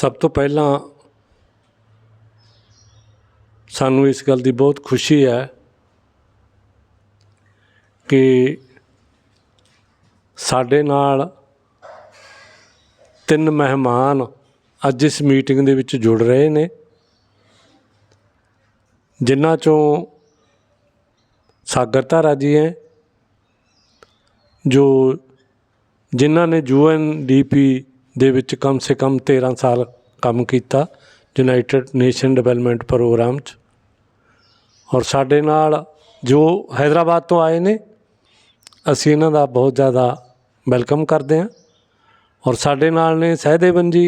सब तो पहला सानू इस गल की बहुत खुशी है कि साडे नाल 3 मेहमान अज इस मीटिंग दे विच जुड़ रहे ने, जिन्हां चों सागर धारा जी हैं जो जिन्हां ने UNDP दे विच कम से कम 13 साल काम किया यूनाइटेड नेशन डिवेलपमेंट प्रोग्राम च, और साडे नाल जो हैदराबाद तो आए ने, असीं इन्हां दा बहुत ज़्यादा वैलकम करते हैं। और साडे नाल ने सहदेवन जी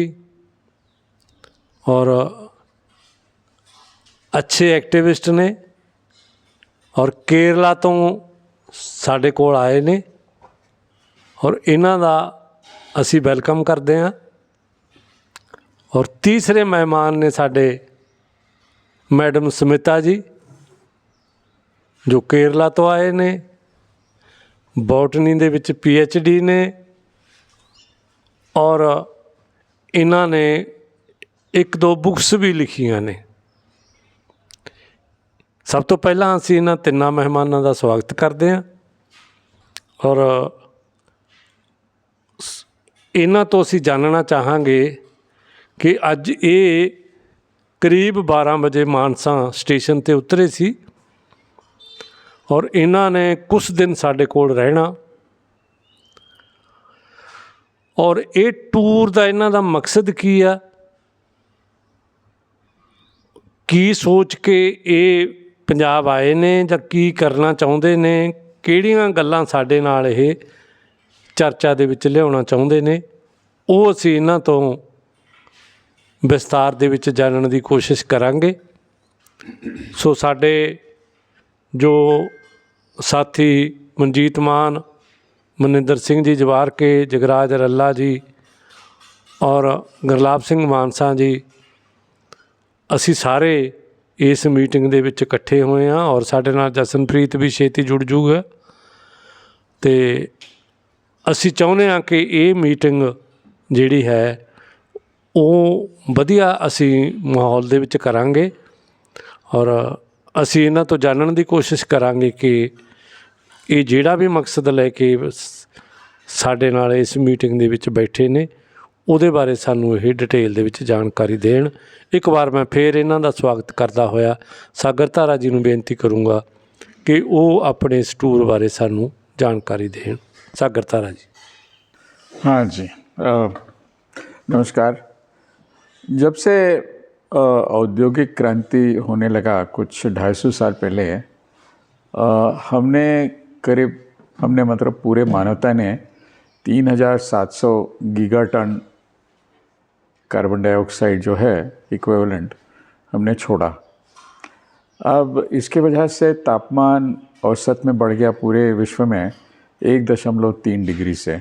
और अच्छे एक्टिविस्ट ने, और केरला तो साडे कोल आए ने, और इन्हां दा असीं वैलकम करते हैं। और तीसरे मेहमान ने साडे मैडम स्मिता जी जो केरला तो आए ने, बॉटनी दे विच PhD ने, और इन्हां ने 1-2 बुक्स भी लिखियां ने। सब तो पहला असीं इन्हां 3 मेहमानां दा स्वागत करते हैं, और इन्हां तो असीं जानना चाहांगे कि अज ये करीब 12 बजे मानसा स्टेशन ते उतरे सी, और इन्हां ने कुछ दिन साडे कोल रहना, और ये टूर का इन्हां दा मकसद की है, की सोच के ये पंजाब आए ने जां की करना चाहुंदे ने, किहड़ियां गल्लां साडे नाल ये चर्चा दे विच लियाउणा चाहुंदे ने, वो असीं इन्हां तो विस्तार दे विच जानन दी कोशिश करांगे। सो साडे जो साथी मनजीत मान, मनिंदर सिंह जी जवार के, जगराज रल्ला जी और गुरलाब सिंह मानसा जी, असी सारे इस मीटिंग दे विच इकट्ठे होए हाँ, और साडे नाल जसनप्रीत भी छेती जुड़ जूगा। तो असी चाहुंदे हाँ कि ये मीटिंग जिहड़ी है वो वधिया असी माहौल दे विच करांगे, और असी इन्हां तो जानन दी कोशिश करांगे कि ये जिहड़ा भी मकसद लैके साडे नाल इस मीटिंग दे विच बैठे ने, उहदे बारे सानू ये डिटेल दे विच जानकारी देण। एक बार मैं फिर इन्हां दा स्वागत करदा होया सागर धारा जी नूं बेनती करूँगा कि वो अपने इस टूर बारे सानू जानकारी देण। सागर धारा जी। हाँ जी, नमस्कार। जब से औद्योगिक क्रांति होने लगा कुछ 250 साल पहले, हमने मतलब पूरे मानवता ने 3700 गीगाटन कार्बन डाइऑक्साइड जो है इक्विवेलेंट हमने छोड़ा। अब इसके वजह से तापमान औसत में बढ़ गया पूरे विश्व में 1.3 डिग्री से।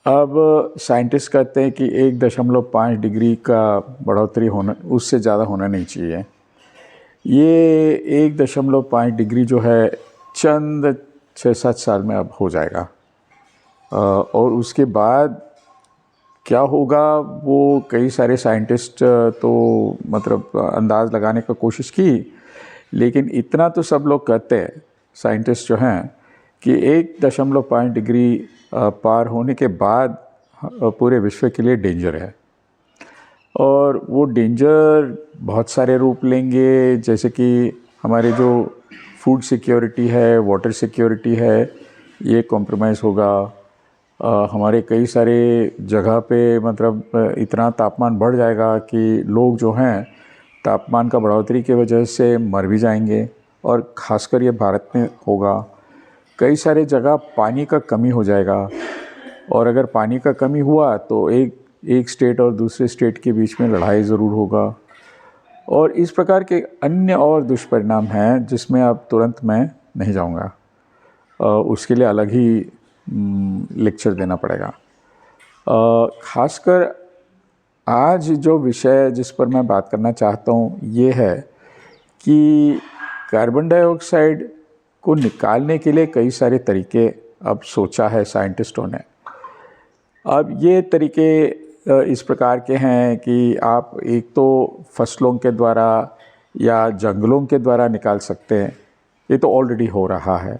अब साइंटिस्ट कहते हैं कि 1.5 डिग्री का बढ़ोतरी होना, उससे ज़्यादा होना नहीं चाहिए। ये 1.5 डिग्री जो है चंद 6-7 साल में अब हो जाएगा, और उसके बाद क्या होगा वो कई सारे साइंटिस्ट तो मतलब अंदाज़ लगाने का कोशिश की, लेकिन इतना तो सब लोग कहते हैं साइंटिस्ट जो हैं कि 1.5 डिग्री पार होने के बाद पूरे विश्व के लिए डेंजर है। और वो डेंजर बहुत सारे रूप लेंगे, जैसे कि हमारे जो फूड सिक्योरिटी है, वाटर सिक्योरिटी है, ये कॉम्प्रोमाइज़ होगा। हमारे कई सारे जगह पे मतलब इतना तापमान बढ़ जाएगा कि लोग जो हैं तापमान का बढ़ोतरी की वजह से मर भी जाएंगे, और ख़ासकर ये भारत में होगा। कई सारे जगह पानी का कमी हो जाएगा, और अगर पानी का कमी हुआ तो एक स्टेट और दूसरे स्टेट के बीच में लड़ाई ज़रूर होगा। और इस प्रकार के अन्य और दुष्परिणाम हैं जिसमें अब तुरंत मैं नहीं जाऊंगा, उसके लिए अलग ही लेक्चर देना पड़ेगा। ख़ासकर आज जो विषय जिस पर मैं बात करना चाहता हूँ ये है कि कार्बन डाइऑक्साइड को निकालने के लिए कई सारे तरीके अब सोचा है साइंटिस्टों ने। अब ये तरीके इस प्रकार के हैं कि आप एक तो फसलों के द्वारा या जंगलों के द्वारा निकाल सकते हैं, ये तो ऑलरेडी हो रहा है।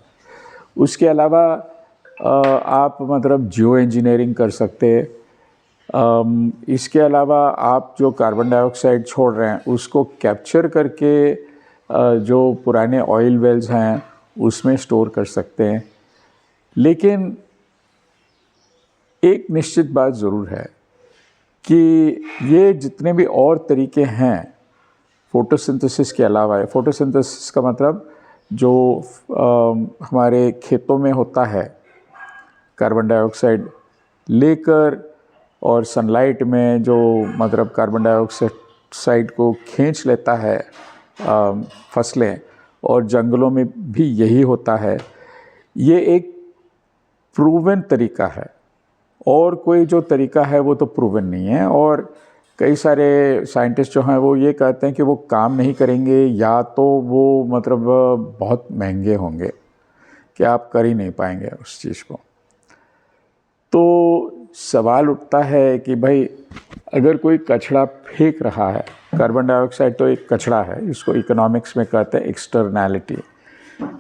उसके अलावा आप मतलब जियो इंजीनियरिंग कर सकते हैं। इसके अलावा आप जो कार्बन डाइऑक्साइड छोड़ रहे हैं उसको कैप्चर करके जो पुराने ऑयल वेल्स हैं उसमें स्टोर कर सकते हैं। लेकिन एक निश्चित बात ज़रूर है कि ये जितने भी और तरीके हैं फोटोसिंथेसिस के अलावा है, फोटोसिंथेसिस का मतलब जो हमारे खेतों में होता है, कार्बन डाइऑक्साइड लेकर और सनलाइट में जो मतलब कार्बन डाइऑक्साइड को खींच लेता है फसलें, और जंगलों में भी यही होता है। ये एक प्रूवन तरीका है, और कोई जो तरीका है वो तो प्रूवन नहीं है। और कई सारे साइंटिस्ट जो हैं वो ये कहते हैं कि वो काम नहीं करेंगे, या तो वो मतलब बहुत महंगे होंगे कि आप कर ही नहीं पाएंगे उस चीज़ को। तो सवाल उठता है कि भाई अगर कोई कचरा फेंक रहा है, कार्बन डाइऑक्साइड तो एक कचरा है, इसको इकोनॉमिक्स में कहते हैं एक्सटर्नैलिटी।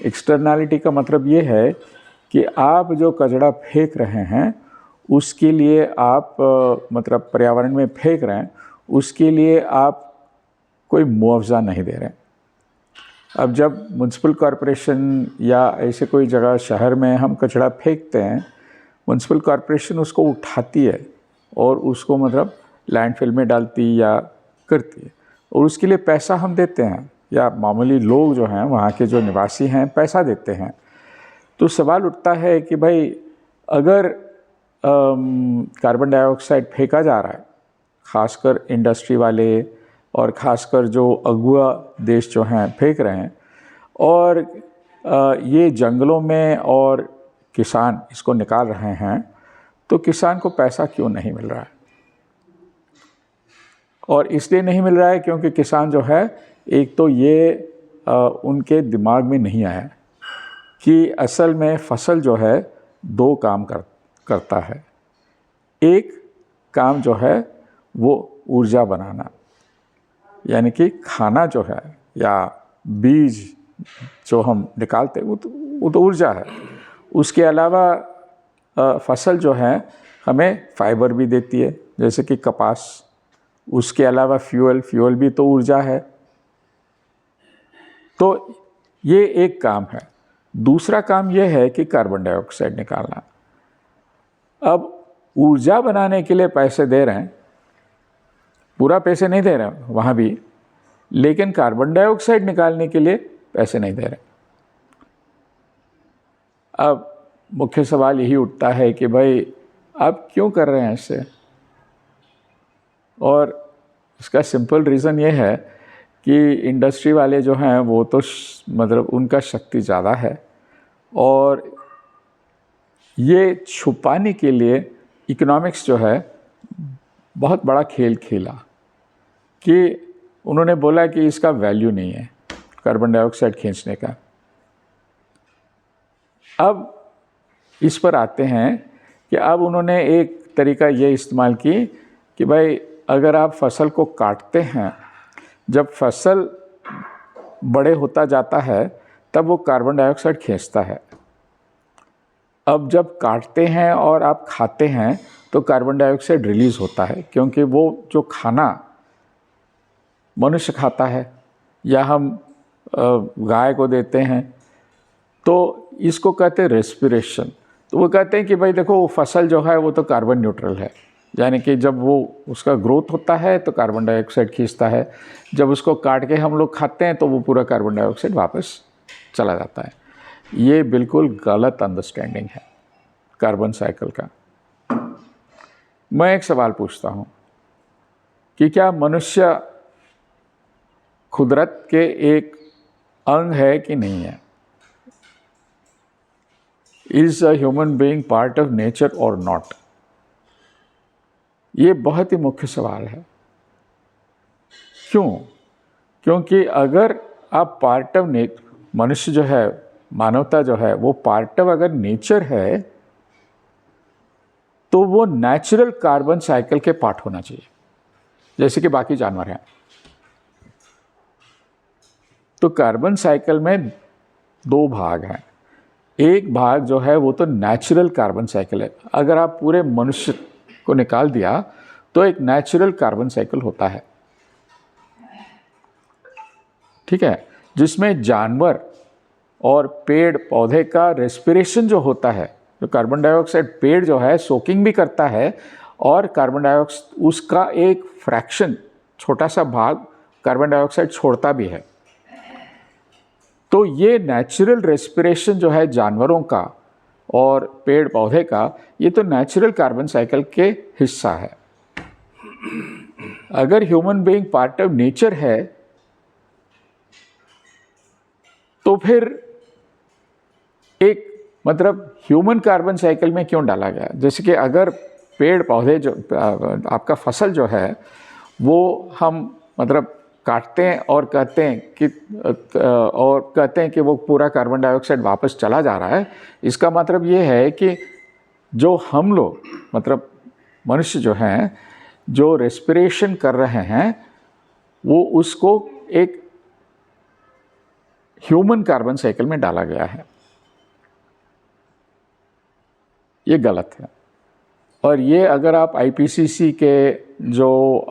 एक्सटर्नैलिटी का मतलब ये है कि आप जो कचरा फेंक रहे हैं उसके लिए आप मतलब पर्यावरण में फेंक रहे हैं, उसके लिए आप कोई मुआवजा नहीं दे रहे हैं। अब जब म्युनिसिपल कॉरपोरेशन या ऐसे कोई जगह शहर में हम कचरा फेंकते हैं, म्युनिसिपल कॉरपोरेशन उसको उठाती है और उसको मतलब लैंडफिल में डालती या करती है, और उसके लिए पैसा हम देते हैं, या मामूली लोग जो हैं वहाँ के जो निवासी हैं पैसा देते हैं। तो सवाल उठता है कि भाई अगर कार्बन डाइऑक्साइड फेंका जा रहा है, ख़ासकर इंडस्ट्री वाले और ख़ासकर जो अगुआ देश जो हैं फेंक रहे हैं, और ये जंगलों में और किसान इसको निकाल रहे हैं, तो किसान को पैसा क्यों नहीं मिल रहा है? और इसलिए नहीं मिल रहा है क्योंकि किसान जो है, एक तो ये उनके दिमाग में नहीं आया कि असल में फसल जो है दो काम करता है। एक काम जो है वो ऊर्जा बनाना, यानी कि खाना जो है या बीज जो हम निकालते हैं वो तो ऊर्जा है। उसके अलावा फसल जो है हमें फाइबर भी देती है, जैसे कि कपास। उसके अलावा फ्यूल भी तो ऊर्जा है। तो ये एक काम है। दूसरा काम ये है कि कार्बन डाइऑक्साइड निकालना। अब ऊर्जा बनाने के लिए पैसे दे रहे हैं, पूरा पैसे नहीं दे रहे हैं वहाँ भी, लेकिन कार्बन डाइऑक्साइड निकालने के लिए पैसे नहीं दे रहे। अब मुख्य सवाल यही उठता है कि भाई आप क्यों कर रहे हैं इससे? और इसका सिंपल रीज़न ये है कि इंडस्ट्री वाले जो हैं वो तो मतलब उनका शक्ति ज़्यादा है, और ये छुपाने के लिए इकोनॉमिक्स जो है बहुत बड़ा खेल खेला कि उन्होंने बोला कि इसका वैल्यू नहीं है कार्बन डाइऑक्साइड खींचने का। अब इस पर आते हैं कि अब उन्होंने एक तरीका ये इस्तेमाल की कि भाई अगर आप फसल को काटते हैं, जब फसल बड़े होता जाता है तब वो कार्बन डाइऑक्साइड खींचता है। अब जब काटते हैं और आप खाते हैं तो कार्बन डाइऑक्साइड रिलीज़ होता है, क्योंकि वो जो खाना मनुष्य खाता है या हम गाय को देते हैं, तो इसको कहते हैं रेस्पिरेशन। तो वो कहते हैं कि भाई देखो वो फसल जो है वो तो कार्बन न्यूट्रल है, यानी कि जब वो उसका ग्रोथ होता है तो कार्बन डाइऑक्साइड खींचता है, जब उसको काट के हम लोग खाते हैं तो वो पूरा कार्बन डाइऑक्साइड वापस चला जाता है। ये बिल्कुल गलत अंडरस्टैंडिंग है कार्बन साइकिल का। मैं एक सवाल पूछता हूँ कि क्या मनुष्य कुदरत के एक अंग है कि नहीं है? Is a human being part of nature और नॉट? ये बहुत ही मुख्य सवाल है। क्यों? क्योंकि अगर आप पार्ट ऑफ मनुष्य जो है, मानवता जो है वो पार्ट ऑफ अगर नेचर है, तो वो नेचुरल कार्बन साइकिल के पार्ट होना चाहिए, जैसे कि बाकी जानवर हैं। तो कार्बन साइकिल में दो भाग हैं। एक भाग जो है वो तो नेचुरल कार्बन साइकिल है। अगर आप पूरे मनुष्य को निकाल दिया तो एक नेचुरल कार्बन साइकिल होता है, ठीक है, जिसमें जानवर और पेड़ पौधे का रेस्पिरेशन जो होता है, जो कार्बन डाइऑक्साइड पेड़ जो है सोकिंग भी करता है और कार्बन डाइऑक्साइड उसका एक फ्रैक्शन, छोटा सा भाग कार्बन डाइऑक्साइड छोड़ता भी है। तो ये नेचुरल रेस्पिरेशन जो है जानवरों का और पेड़ पौधे का, ये तो नेचुरल कार्बन साइकिल के हिस्सा है। अगर human being part of nature है तो फिर एक मतलब ह्यूमन कार्बन साइकिल में क्यों डाला गया? जैसे कि अगर पेड़ पौधे जो आपका फसल जो है वो हम मतलब काटते हैं और कहते हैं कि वो पूरा कार्बन डाइऑक्साइड वापस चला जा रहा है, इसका मतलब ये है कि जो हम लोग मतलब मनुष्य जो हैं जो रेस्पिरेशन कर रहे हैं वो उसको एक ह्यूमन कार्बन साइकिल में डाला गया है। ये गलत है। और ये अगर आप आईपीसीसी के जो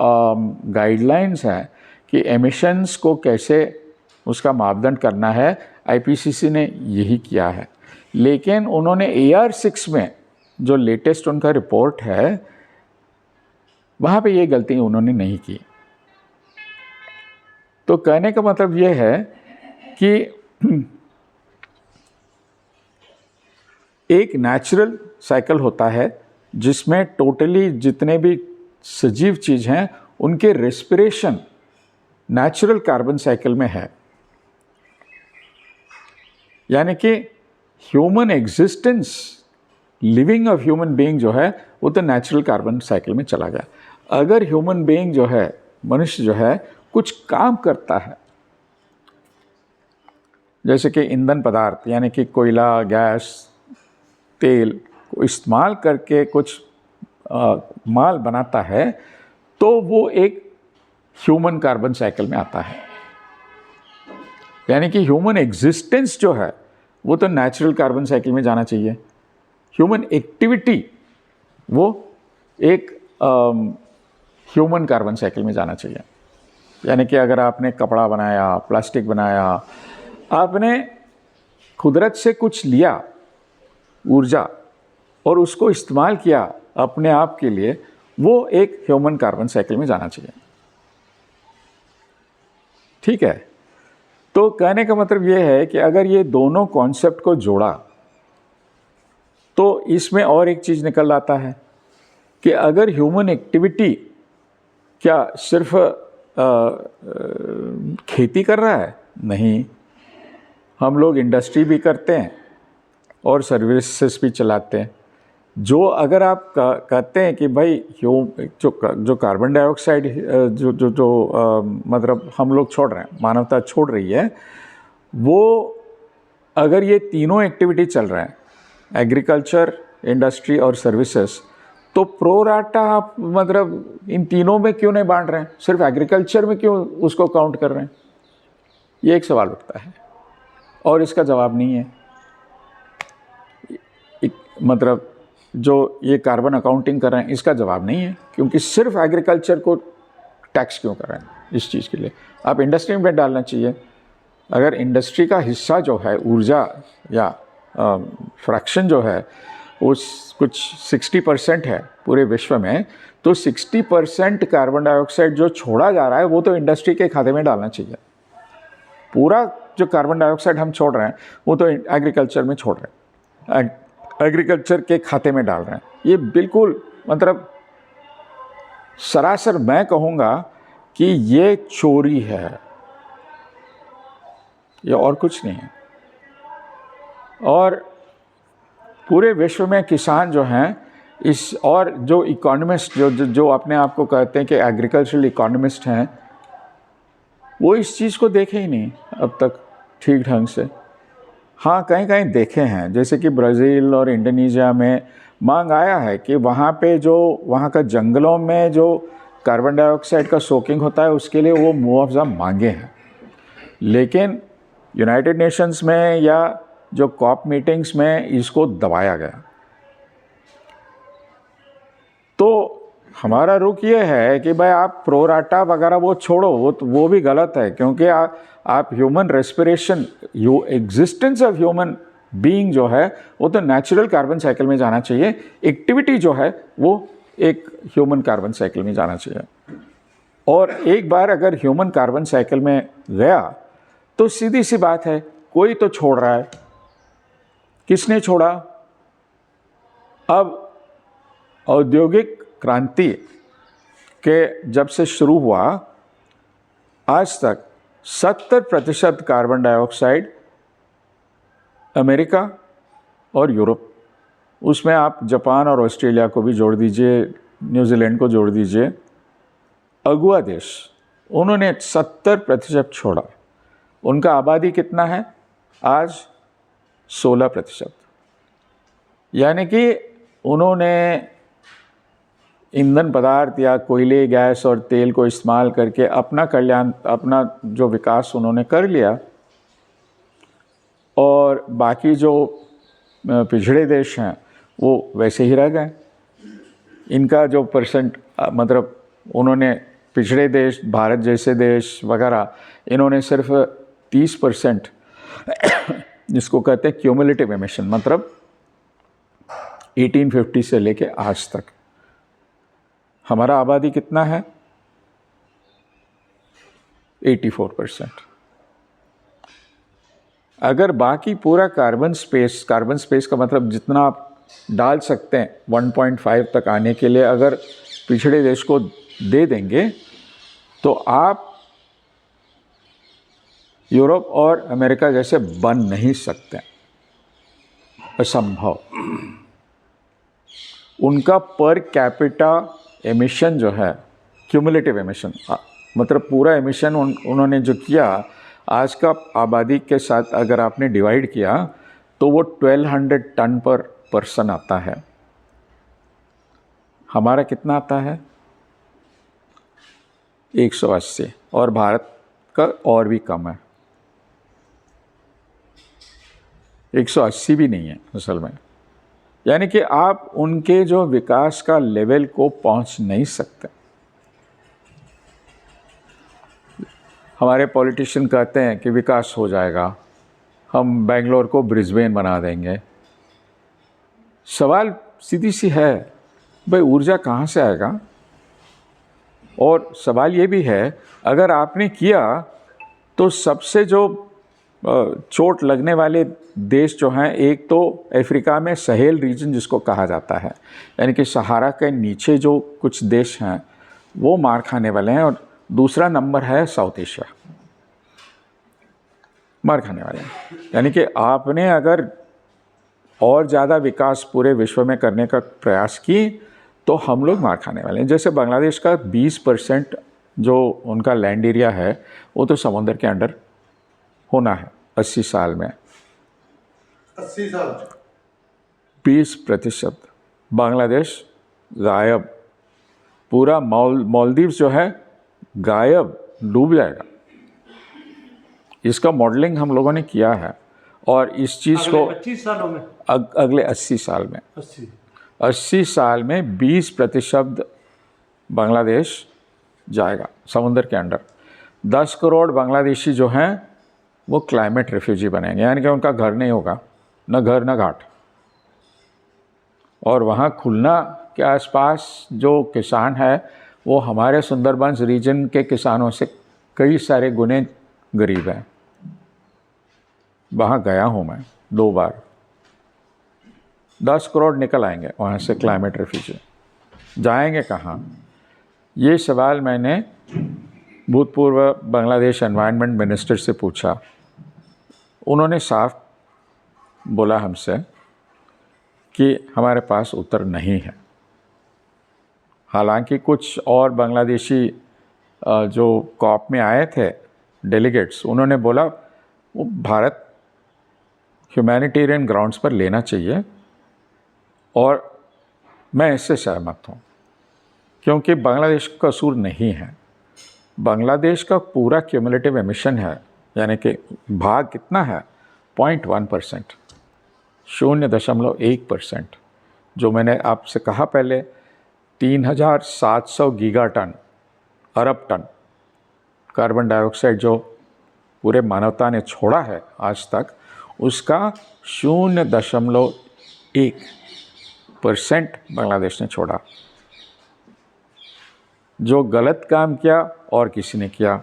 गाइडलाइंस हैं कि एमिशंस को कैसे उसका मापदंड करना है, आईपीसीसी ने यही किया है। लेकिन उन्होंने AR6 में जो लेटेस्ट उनका रिपोर्ट है वहाँ पे ये गलती उन्होंने नहीं की। तो कहने का मतलब ये है कि एक नेचुरल साइकिल होता है जिसमें टोटली जितने भी सजीव चीज हैं उनके रेस्पिरेशन नेचुरल कार्बन साइकिल में है। यानी कि human existence, living of human being जो है वो तो नेचुरल कार्बन साइकिल में चला गया। अगर ह्यूमन बीइंग जो है, मनुष्य जो है, कुछ काम करता है, जैसे कि ईंधन पदार्थ यानी कि कोयला, गैस, तेल को इस्तेमाल करके कुछ माल बनाता है, तो वो एक ह्यूमन कार्बन साइकिल में आता है। यानी कि ह्यूमन एग्जिस्टेंस जो है वो तो नेचुरल कार्बन साइकिल में जाना चाहिए। ह्यूमन एक्टिविटी वो एक ह्यूमन कार्बन साइकिल में जाना चाहिए। यानी कि अगर आपने कपड़ा बनाया, प्लास्टिक बनाया, आपने कुदरत से कुछ लिया ऊर्जा और उसको इस्तेमाल किया अपने आप के लिए, वो एक ह्यूमन कार्बन साइकिल में जाना चाहिए। ठीक है। तो कहने का मतलब ये है कि अगर ये दोनों कॉन्सेप्ट को जोड़ा तो इसमें और एक चीज़ निकल आता है कि अगर ह्यूमन एक्टिविटी क्या सिर्फ खेती कर रहा है? नहीं, हम लोग इंडस्ट्री भी करते हैं और सर्विसेज भी चलाते हैं। जो अगर आप कहते हैं कि भाई जो कार्बन डाइऑक्साइड मतलब हम लोग छोड़ रहे हैं, मानवता छोड़ रही है, वो अगर ये तीनों एक्टिविटी चल रहे हैं, एग्रीकल्चर, इंडस्ट्री और सर्विसेज, तो प्रो राटा आप मतलब इन तीनों में क्यों नहीं बांट रहे हैं? सिर्फ एग्रीकल्चर में क्यों उसको काउंट कर रहे हैं? ये एक सवाल उठता है और इसका जवाब नहीं है। मतलब जो ये कार्बन अकाउंटिंग कर रहे हैं इसका जवाब नहीं है, क्योंकि सिर्फ एग्रीकल्चर को टैक्स क्यों कर रहे हैं इस चीज़ के लिए? आप इंडस्ट्री में डालना चाहिए। अगर इंडस्ट्री का हिस्सा जो है ऊर्जा या फ्रैक्शन जो है वो कुछ 60% है पूरे विश्व में, तो 60% कार्बन डाइऑक्साइड जो छोड़ा जा रहा है वो तो इंडस्ट्री के खाते में डालना चाहिए। पूरा जो कार्बन डाइऑक्साइड हम छोड़ रहे हैं वो तो एग्रीकल्चर में छोड़ रहे हैं, एग्रीकल्चर के खाते में डाल रहे हैं। ये बिल्कुल मतलब सरासर मैं कहूँगा कि ये चोरी है, ये और कुछ नहीं है। और पूरे विश्व में किसान जो हैं इस, और जो इकोनॉमिस्ट जो अपने आप को कहते हैं कि एग्रीकल्चरल इकोनॉमिस्ट हैं, वो इस चीज़ को देखे ही नहीं अब तक ठीक ढंग से। हाँ, कहीं कहीं देखे हैं, जैसे कि ब्राज़ील और इंडोनेशिया में मांग आया है कि वहाँ पे जो वहाँ का जंगलों में जो कार्बन डाइऑक्साइड का सोकिंग होता है उसके लिए वो मुआवजा मांगे हैं, लेकिन यूनाइटेड नेशंस में या जो कॉप मीटिंग्स में इसको दबाया गया। तो हमारा रुख ये है कि भाई आप प्रोराटा वगैरह वो छोड़ो, वो भी गलत है, क्योंकि आप human respiration, existence of human being जो है वो तो नेचुरल कार्बन साइकिल में जाना चाहिए। एक्टिविटी जो है वो एक ह्यूमन कार्बन साइकिल में जाना चाहिए। और एक बार अगर ह्यूमन कार्बन साइकिल में गया तो सीधी सी बात है, कोई तो छोड़ रहा है। किसने छोड़ा? अब औद्योगिक क्रांति के जब से शुरू हुआ आज तक 70% कार्बन डाइऑक्साइड अमेरिका और यूरोप, उसमें आप जापान और ऑस्ट्रेलिया को भी जोड़ दीजिए, न्यूजीलैंड को जोड़ दीजिए, अगुआ देश, उन्होंने 70% छोड़ा। उनका आबादी कितना है आज? 16%। यानी कि उन्होंने ईंधन पदार्थ या कोयले, गैस और तेल को इस्तेमाल करके अपना कल्याण, अपना जो विकास उन्होंने कर लिया, और बाकी जो पिछड़े देश हैं वो वैसे ही रह गए। इनका जो परसेंट, मतलब उन्होंने पिछड़े देश, भारत जैसे देश वगैरह, इन्होंने सिर्फ 30%, जिसको कहते हैं क्यूमुलेटिव एमिशन, मतलब 1850 से लेके आज तक। हमारा आबादी कितना है? 84%। अगर बाकी पूरा कार्बन स्पेस का मतलब जितना आप डाल सकते हैं 1.5 तक आने के लिए, अगर पिछड़े देश को दे देंगे तो आप यूरोप और अमेरिका जैसे बन नहीं सकते, असंभव। उनका पर कैपिटा एमिशन जो है, क्यूमुलेटिव एमिशन, मतलब पूरा एमिशन उन्होंने जो किया आज का आबादी के साथ अगर आपने डिवाइड किया तो वो 1200 टन पर पर्सन आता है। हमारा कितना आता है? 180, और भारत का और भी कम है, 180 भी नहीं है असल में। यानी कि आप उनके जो विकास का लेवल को पहुंच नहीं सकते। हमारे पॉलिटिशियन कहते हैं कि विकास हो जाएगा, हम बेंगलोर को ब्रिस्बेन बना देंगे। सवाल सीधी सी है, भाई ऊर्जा कहाँ से आएगा? और सवाल ये भी है, अगर आपने किया तो सबसे जो चोट लगने वाले देश जो हैं, एक तो अफ्रीका में सहेल रीजन जिसको कहा जाता है, यानी कि सहारा के नीचे जो कुछ देश हैं वो मार खाने वाले हैं, और दूसरा नंबर है साउथ एशिया, मार खाने वाले हैं। यानी कि आपने अगर और ज़्यादा विकास पूरे विश्व में करने का प्रयास की तो हम लोग मार खाने वाले हैं। जैसे बांग्लादेश का 20% जो उनका लैंड एरिया है वो तो समुद्र के अंडर होना है 80 साल में। 80 साल 20% बांग्लादेश गायब, पूरा मालदीव्स जो है गायब, डूब जाएगा। इसका मॉडलिंग हम लोगों ने किया है, और इस चीज़ को 25 सालों में, अगले 80 साल में 80 साल में 20% बांग्लादेश जाएगा समुद्र के अंदर। 10 करोड़ बांग्लादेशी जो हैं वो क्लाइमेट रेफ्यूजी बनेंगे, यानी कि उनका घर नहीं होगा, न घर न घाट। और वहाँ खुलना के आसपास जो किसान है वो हमारे सुंदरबंस रीजन के किसानों से कई सारे गुने गरीब हैं। वहाँ गया हूँ मैं 2 बार। 10 करोड़ निकल आएंगे वहाँ से क्लाइमेट रेफ्यूजी, जाएंगे कहाँ? ये सवाल मैंने भूतपूर्व बांग्लादेश एनवायरनमेंट मिनिस्टर से पूछा। उन्होंने साफ बोला हमसे कि हमारे पास उत्तर नहीं है। हालांकि कुछ और बांग्लादेशी जो कॉप में आए थे डेलीगेट्स, उन्होंने बोला वो भारत ह्यूमैनिटेरियन ग्राउंड्स पर लेना चाहिए, और मैं इससे सहमत हूँ, क्योंकि बांग्लादेश का कसूर नहीं है। बांग्लादेश का पूरा क्यूमुलेटिव एमिशन है, यानी कि भाग कितना है, 0.1%, 0.1%। जो मैंने आपसे कहा पहले, 3,700 गीगाटन, अरब टन कार्बन डाइऑक्साइड जो पूरे मानवता ने छोड़ा है आज तक, उसका 0.1% बांग्लादेश ने छोड़ा। जो गलत काम किया और किसी ने किया,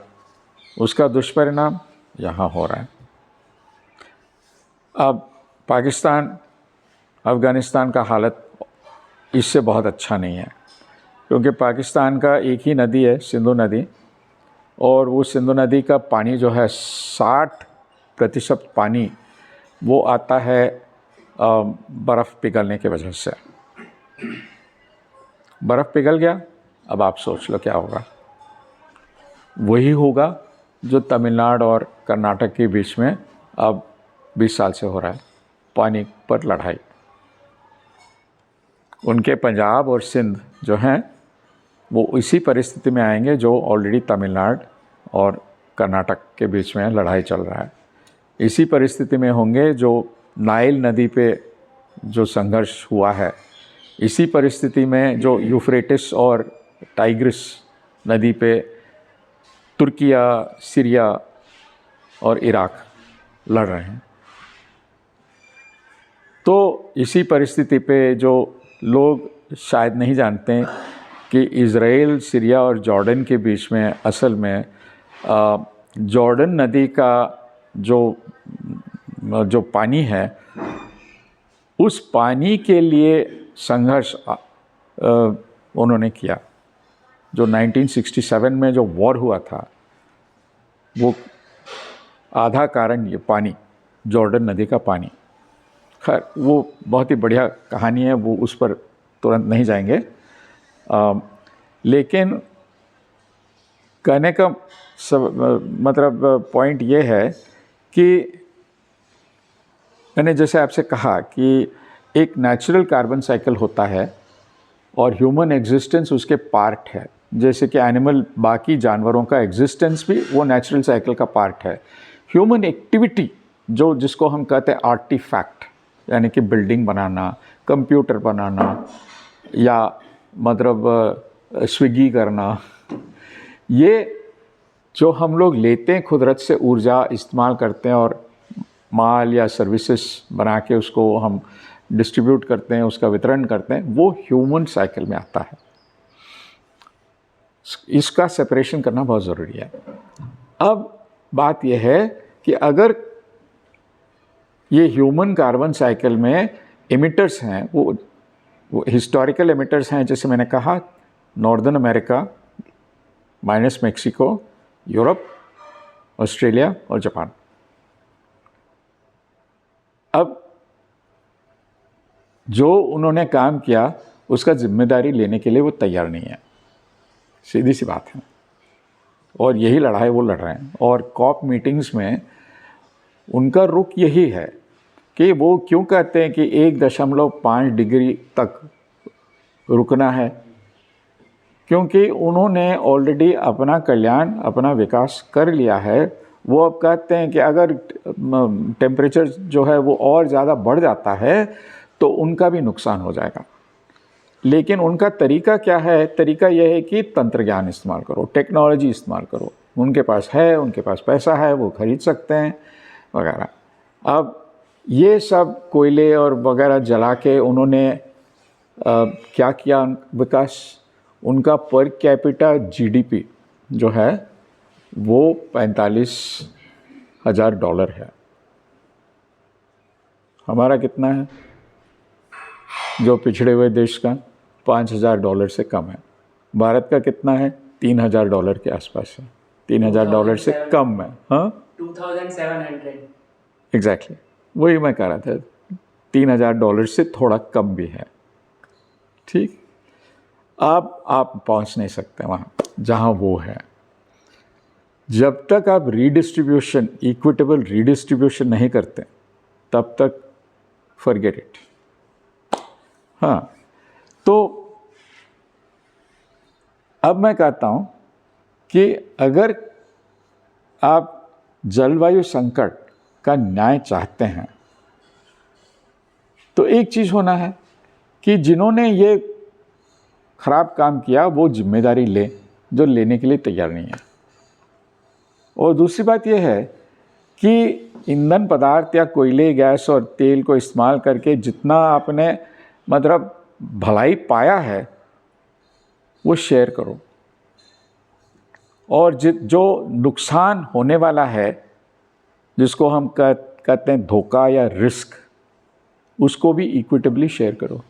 उसका दुष्परिणाम यहाँ हो रहा है। अब पाकिस्तान, अफ़गानिस्तान का हालत इससे बहुत अच्छा नहीं है, क्योंकि पाकिस्तान का एक ही नदी है, सिंधु नदी, और वो सिंधु नदी का पानी जो है 60% पानी वो आता है बर्फ़ पिघलने की वजह से। बर्फ़ पिघल गया, अब आप सोच लो क्या होगा। वही होगा जो तमिलनाडु और कर्नाटक के बीच में अब 20 साल से हो रहा है, पानी पर लड़ाई। उनके पंजाब और सिंध जो हैं वो इसी परिस्थिति में आएंगे जो ऑलरेडी तमिलनाडु और कर्नाटक के बीच में लड़ाई चल रहा है। इसी परिस्थिति में होंगे जो नाइल नदी पे जो संघर्ष हुआ है, इसी परिस्थिति में जो यूफ्रेटिस और टाइग्रिस नदी पे तुर्किया, सीरिया और इराक लड़ रहे हैं। तो इसी परिस्थिति पे जो लोग शायद नहीं जानते कि इज़राइल, सीरिया और जॉर्डन के बीच में असल में जॉर्डन नदी का जो पानी है, उस पानी के लिए संघर्ष उन्होंने किया। जो 1967 में जो वॉर हुआ था, वो आधा कारण ये पानी, जॉर्डन नदी का पानी। खैर वो बहुत ही बढ़िया कहानी है, वो उस पर तुरंत नहीं जाएंगे। लेकिन कहने का मतलब पॉइंट ये है कि मैंने जैसे आपसे कहा कि एक नेचुरल कार्बन साइकिल होता है और ह्यूमन एग्जिस्टेंस उसके पार्ट है। जैसे कि एनिमल, बाकी जानवरों का एग्जिस्टेंस भी वो नेचुरल साइकिल का पार्ट है। ह्यूमन एक्टिविटी जिसको हम कहते हैं आर्टिफैक्ट, यानी कि बिल्डिंग बनाना, कंप्यूटर बनाना, या मतलब स्विगी करना, ये जो हम लोग लेते हैं कुदरत से ऊर्जा इस्तेमाल करते हैं और माल या सर्विसेज बना के उसको हम डिस्ट्रीब्यूट करते हैं, उसका वितरण करते हैं, वो ह्यूमन साइकिल में आता है। इसका सेपरेशन करना बहुत ज़रूरी है। अब बात यह है कि अगर ये ह्यूमन कार्बन साइकिल में एमिटर्स हैं, वो हिस्टोरिकल एमिटर्स हैं, जैसे मैंने कहा northern America minus Mexico, Europe, Australia और जापान। अब जो उन्होंने काम किया उसका जिम्मेदारी लेने के लिए वो तैयार नहीं है, सीधी सी बात है। और यही लड़ाई वो लड़ रहे हैं। और कॉप मीटिंग्स में उनका रुख यही है कि वो क्यों कहते हैं कि 1.5 डिग्री तक रुकना है, क्योंकि उन्होंने ऑलरेडी अपना कल्याण, अपना विकास कर लिया है। वो अब कहते हैं कि अगर टेम्परेचर जो है वो और ज़्यादा बढ़ जाता है तो उनका भी नुकसान हो जाएगा। लेकिन उनका तरीका क्या है? तरीका यह है कि तंत्र ज्ञान इस्तेमाल करो, टेक्नोलॉजी इस्तेमाल करो। उनके पास है, उनके पास पैसा है, वो खरीद सकते हैं वगैरह। अब ये सब कोयले और वगैरह जला के उन्होंने क्या किया विकास? उनका पर कैपिटा जीडीपी जो है वो $45,000 है। हमारा कितना है? जो पिछड़े हुए देश का $5,000 से कम है। भारत का कितना है? $3,000 के आसपास है, $3,000 से कम है। हाँ, 2700। एग्जैक्टली वही मैं कह रहा था, $3,000 से थोड़ा कम भी है। ठीक, अब आप पहुंच नहीं सकते वहाँ जहाँ वो है। जब तक आप रीडिस्ट्रीब्यूशन, इक्विटेबल रीडिस्ट्रीब्यूशन नहीं करते, तब तक फॉरगेट इट। हाँ, तो अब मैं कहता हूँ कि अगर आप जलवायु संकट का न्याय चाहते हैं तो एक चीज़ होना है कि जिन्होंने ये खराब काम किया वो जिम्मेदारी ले, जो लेने के लिए तैयार नहीं है। और दूसरी बात यह है कि ईंधन पदार्थ या कोयले, गैस और तेल को इस्तेमाल करके जितना आपने मतलब भलाई पाया है वो शेयर करो, और जो नुकसान होने वाला है, जिसको हम कहते हैं धोखा या रिस्क, उसको भी इक्विटेबली शेयर करो।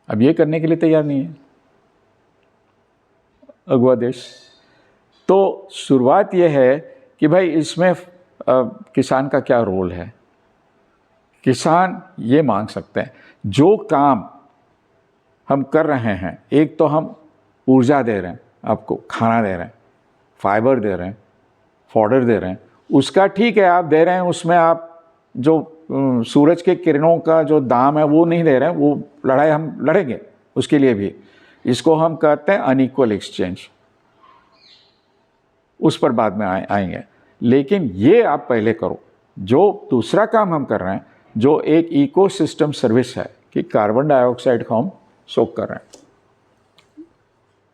अब ये करने के लिए तैयार नहीं है अगुआ देश। तो शुरुआत ये है कि भाई इसमें किसान का क्या रोल है। किसान ये मांग सकते हैं जो काम हम कर रहे हैं, एक तो हम ऊर्जा दे रहे हैं, आपको खाना दे रहे हैं, फाइबर दे रहे हैं, फॉडर दे रहे हैं, उसका ठीक है आप दे रहे हैं, उसमें आप जो सूरज के किरणों का जो दाम है वो नहीं दे रहे हैं, वो लड़ाई हम लड़ेंगे उसके लिए भी। इसको हम कहते हैं अनइक्वल एक्सचेंज, उस पर बाद में आएंगे। लेकिन ये आप पहले करो जो दूसरा काम हम कर रहे हैं, जो एक इकोसिस्टम सर्विस है कि कार्बन डाइऑक्साइड को हम सोक कर रहे हैं,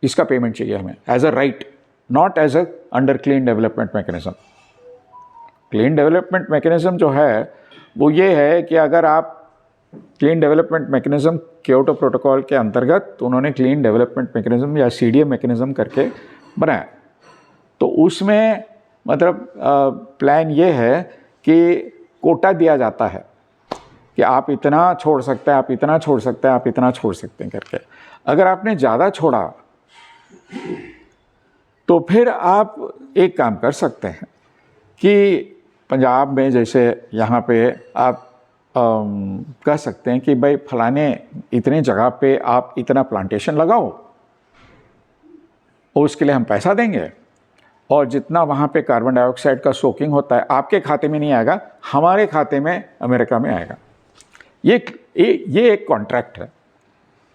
इसका पेमेंट चाहिए हमें as a right, not as a under clean development mechanism. Clean development mechanism जो है वो ये है कि अगर आप clean development mechanism Kyoto protocol के अंतर्गत, तो उन्होंने क्लीन डेवलपमेंट मैकेनिज्म या CDM मैकेनिज्म करके बनाया, तो उसमें मतलब प्लान ये है कि कोटा दिया जाता है कि आप इतना छोड़ सकते हैं, आप इतना छोड़ सकते हैं, आप इतना छोड़ सकते हैं करके। अगर आपने ज़्यादा छोड़ा तो फिर आप एक काम कर सकते हैं कि पंजाब में जैसे यहाँ पे आप कह सकते हैं कि भाई फलाने इतने जगह पे आप इतना प्लांटेशन लगाओ और उसके लिए हम पैसा देंगे, और जितना वहाँ पे कार्बन डाइऑक्साइड का सोकिंग होता है आपके खाते में नहीं आएगा, हमारे खाते में अमेरिका में आएगा। ये एक कॉन्ट्रैक्ट है।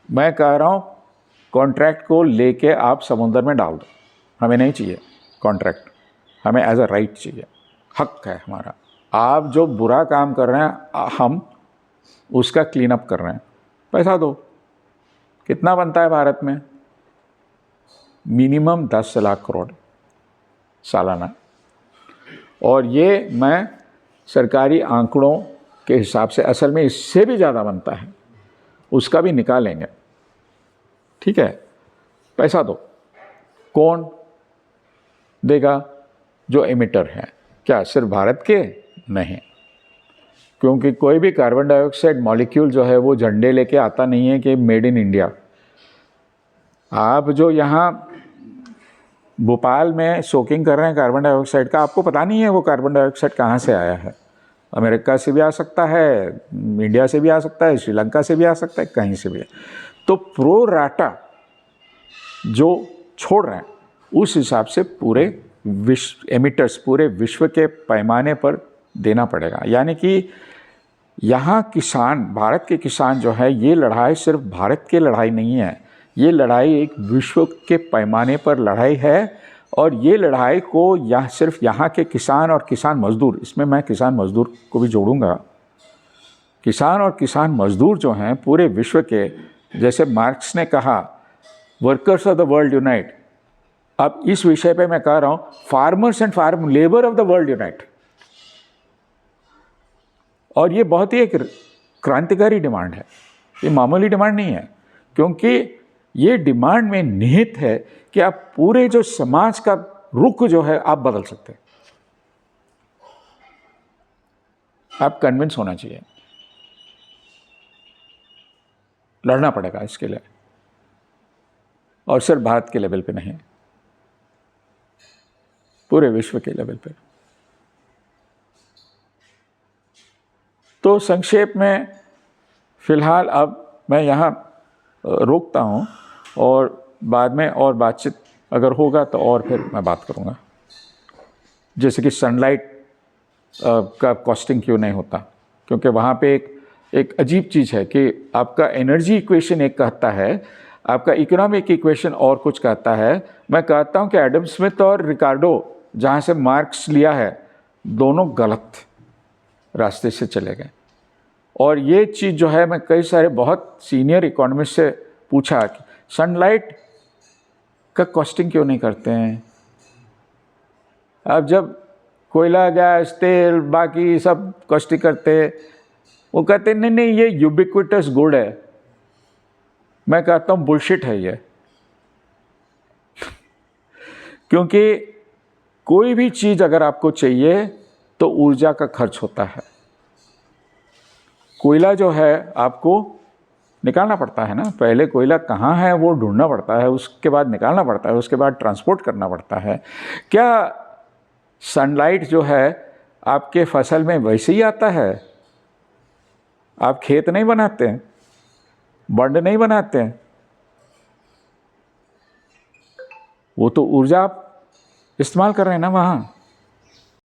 मैं कह रहा हूँ कॉन्ट्रैक्ट को लेके आप समुद्र में डाल दो, हमें नहीं चाहिए कॉन्ट्रैक्ट, हमें एज अ राइट चाहिए, हक है हमारा। आप जो बुरा काम कर रहे हैं हम उसका क्लीन अप कर रहे हैं, पैसा दो। कितना बनता है भारत में? मिनिमम 10 लाख करोड़ सालाना, और ये मैं सरकारी आंकड़ों के हिसाब से, असल में इससे भी ज़्यादा बनता है, उसका भी निकालेंगे, ठीक है। पैसा दो। कौन देगा? जो एमिटर है। क्या सिर्फ भारत के? नहीं, क्योंकि कोई भी कार्बन डाइऑक्साइड मॉलिक्यूल जो है वो झंडे लेके आता नहीं है कि मेड इन इंडिया। आप जो यहाँ भोपाल में सोकिंग कर रहे हैं कार्बन डाइऑक्साइड का, आपको पता नहीं है वो कार्बन डाइऑक्साइड कहाँ से आया है। अमेरिका से भी आ सकता है, इंडिया से भी आ सकता है, श्रीलंका से भी आ सकता है, कहीं से भी। तो प्रो राटा जो छोड़ रहे हैं उस हिसाब से पूरे विश्व एमिटर्स, पूरे विश्व के पैमाने पर देना पड़ेगा। यानी कि यहाँ किसान, भारत के किसान जो है, ये लड़ाई सिर्फ भारत की लड़ाई नहीं है, ये लड़ाई एक विश्व के पैमाने पर लड़ाई है। और ये लड़ाई को यह सिर्फ यहाँ के किसान और किसान मजदूर, इसमें मैं किसान मजदूर को भी जोड़ूंगा, किसान और किसान मजदूर जो हैं पूरे विश्व के, जैसे मार्क्स ने कहा workers of the world unite, अब इस विषय पे मैं कह रहा हूँ farmers and farm labour of the world unite. और ये बहुत ही एक क्रांतिकारी डिमांड है, ये मामूली डिमांड नहीं है, क्योंकि ये डिमांड में निहित है कि आप पूरे जो समाज का रुख जो है आप बदल सकते हैं। आप कन्विंस होना चाहिए, लड़ना पड़ेगा इसके लिए, और सिर्फ भारत के लेवल पे नहीं, पूरे विश्व के लेवल पे। तो संक्षेप में फिलहाल अब मैं यहाँ रोकता हूँ, और बाद में और बातचीत अगर होगा तो और फिर मैं बात करूँगा, जैसे कि सनलाइट का कॉस्टिंग क्यों नहीं होता, क्योंकि वहाँ पे एक एक अजीब चीज़ है कि आपका एनर्जी इक्वेशन एक कहता है, आपका इकोनॉमिक इक्वेशन और कुछ कहता है। मैं कहता हूँ कि एडम स्मिथ और रिकार्डो जहाँ से मार्क्स लिया है, दोनों गलत रास्ते से चले गए। और ये चीज़ जो है, मैं कई सारे बहुत सीनियर इकोनॉमिस्ट से पूछा कि सनलाइट का कॉस्टिंग क्यों नहीं करते हैं। अब जब कोयला, गैस, तेल, बाकी सब कॉस्टिंग करते, वो कहते नहीं नहीं ये यूबिक्विटस गुड है। मैं कहता हूँ बुलशिट है ये। क्योंकि कोई भी चीज़ अगर आपको चाहिए तो ऊर्जा का खर्च होता है। कोयला जो है आपको निकालना पड़ता है ना, पहले कोयला कहाँ है वो ढूंढना पड़ता है, उसके बाद निकालना पड़ता है, उसके बाद ट्रांसपोर्ट करना पड़ता है। क्या सनलाइट जो है आपके फसल में वैसे ही आता है? आप खेत नहीं बनाते हैं, बंड नहीं बनाते हैं, वो तो ऊर्जा आप इस्तेमाल कर रहे हैं ना वहाँ।